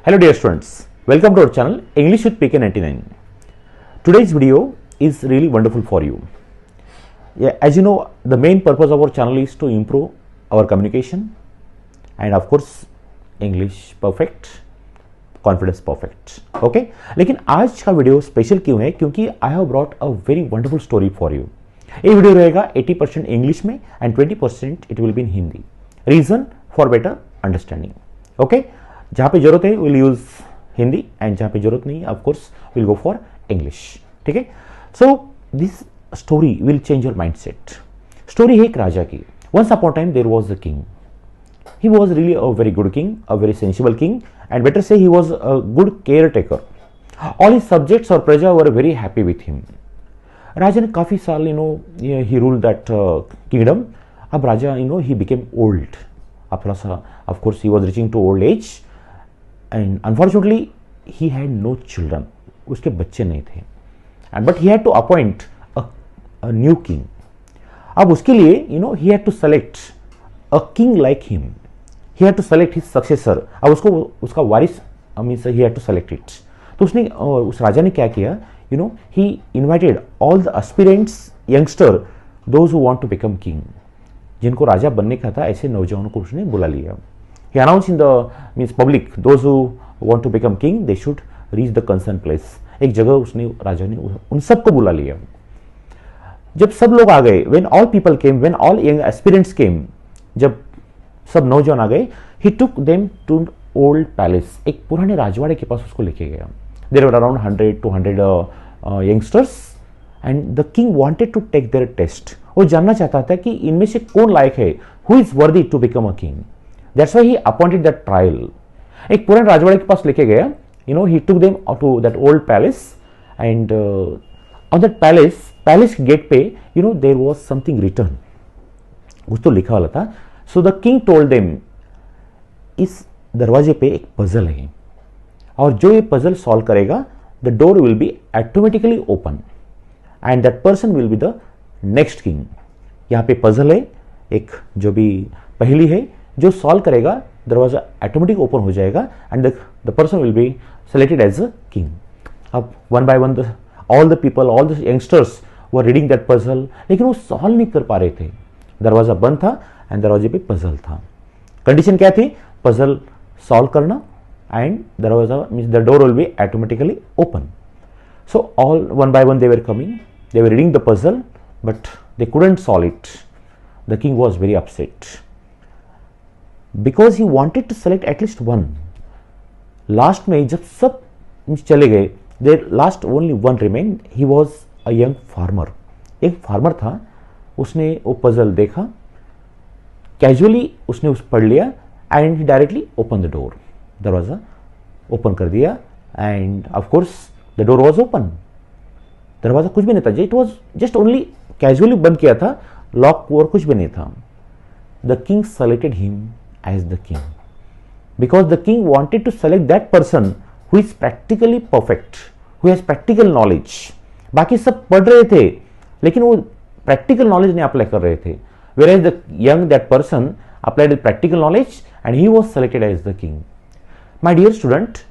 Hello dear students, welcome to our channel English with PK99. Today's video is really wonderful for you. As you know, the main purpose of our channel is to improve our communication and of course English perfect, confidence perfect. Okay? लेकिन आज का video special क्यों है? क्योंकि I have brought a very wonderful story for you. ये video रहेगा 80% English में and 20% it will be in Hindi. Reason for better understanding. Okay? जहाँ पे जरूरत है विल यूज हिंदी एंड जहाँ पे जरूरत नहीं of course will go for English. ठीक है. So this story will change your mindset. Story है एक राजा की. Once upon time there was a king. He was really a very good king, a very sensible king and better से he was a good caretaker. All his subjects और प्रजा were very happy with him. राजा ने काफी साल he ruled that kingdom. अब राजा he became old. अब थोड़ा सा ऑफ कोर्स ही was reaching to old age and unfortunately he had no children. उसके बच्चे नहीं थे. And but he had to appoint a new king. अब उसके लिए he had to select a king like him. He had to select his successor. अब उसको उसका वारिस means he had to select it. तो उसने उस राजा ने क्या किया? He invited all the aspirants, youngster, those who want to become king. जिनको राजा बनने का था ऐसे नौजवानों को उसने बुला लिया. He announced in the public, those who want to become king, they should reach the concerned place. एक जगह उसने राजा ने उन सबको बुला लिया. जब सब लोग आ गए, when all people came, when all young aspirants came, जब सब नौजवान आ गए, he took them to old palace. एक पुराने राजवाड़े के पास उसको लेके गया. There were around 100-200 youngsters, and the king wanted to take their test. वो जानना चाहता था कि इनमें से कौन लायक है, who is worthy to become a king. That's why he appointed that trial. एक पुराने राजवाड़े के पास लेके गया. He took them to that old palace, and on that palace gate पे there was something written. कुछ तो लिखा वाला था. So the king told them, इस दरवाजे पे एक पजल है और जो ये पजल सॉल्व करेगा the door will be automatically open and that person will be the next king. यहाँ पे पजल है, एक जो भी पहेली है, जो सॉल्व करेगा दरवाजा ऑटोमेटिक ओपन हो जाएगा and the person will be selected as a king. अब one by one all the people, all the youngsters were reading that puzzle, लेकिन वो सॉल्व नहीं कर पा रहे थे. दरवाजा बंद था एंड दरवाजे पे पजल था. कंडीशन क्या थी? पजल सॉल्व करना एंड दरवाजा means the door will be automatically open. So all one by one they were coming, they were reading the puzzle but they couldn't solve it. The king was very upset because he wanted to select at least one. Last में जब सब चले गए, there last only one remained. He was a young farmer. एक farmer था. उसने वो puzzle देखा, कैजुअली उसने उस पढ़ लिया and he directly open the door. दरवाजा ओपन कर दिया and of course the door was open. दरवाजा कुछ भी नहीं था. It was just only casually बंद किया था, लॉक और कुछ भी नहीं था. The king selected him as the king because the king wanted to select that person who is practically perfect, who has practical knowledge. बाकी सब पढ़ रहे थे लेकिन वो प्रैक्टिकल नॉलेज नहीं अप्लाई कर रहे थे. whereas the young that person applied with practical knowledge and he was selected as the king. My dear student,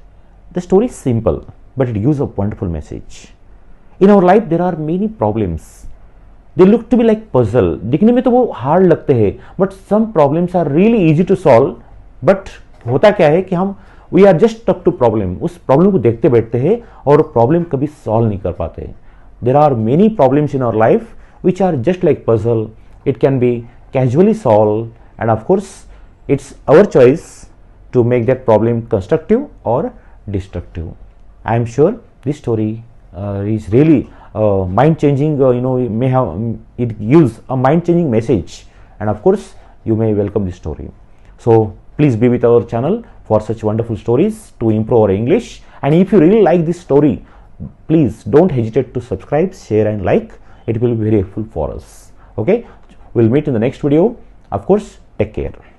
the story is simple but it gives a wonderful message. In our life there are many problems. They look to be like puzzle. दिखने में तो वो hard लगते हैं but some problems are really easy to solve. But होता क्या है कि हम we are just stuck to problem. उस प्रॉब्लम को देखते बैठते हैं और प्रॉब्लम कभी सॉल्व नहीं कर पाते. There are many problems in our life which are just like puzzle. It can be casually solve and of course it's our choice to make that problem constructive और destructive. I am sure this story is really mind changing. May have it gives a mind changing message and of course you may welcome this story. So please be with our channel for such wonderful stories to improve our English. And if you really like this story, please don't hesitate to subscribe, share and like. It will be very helpful for us. Okay, we'll meet in the next video. Of course, take care.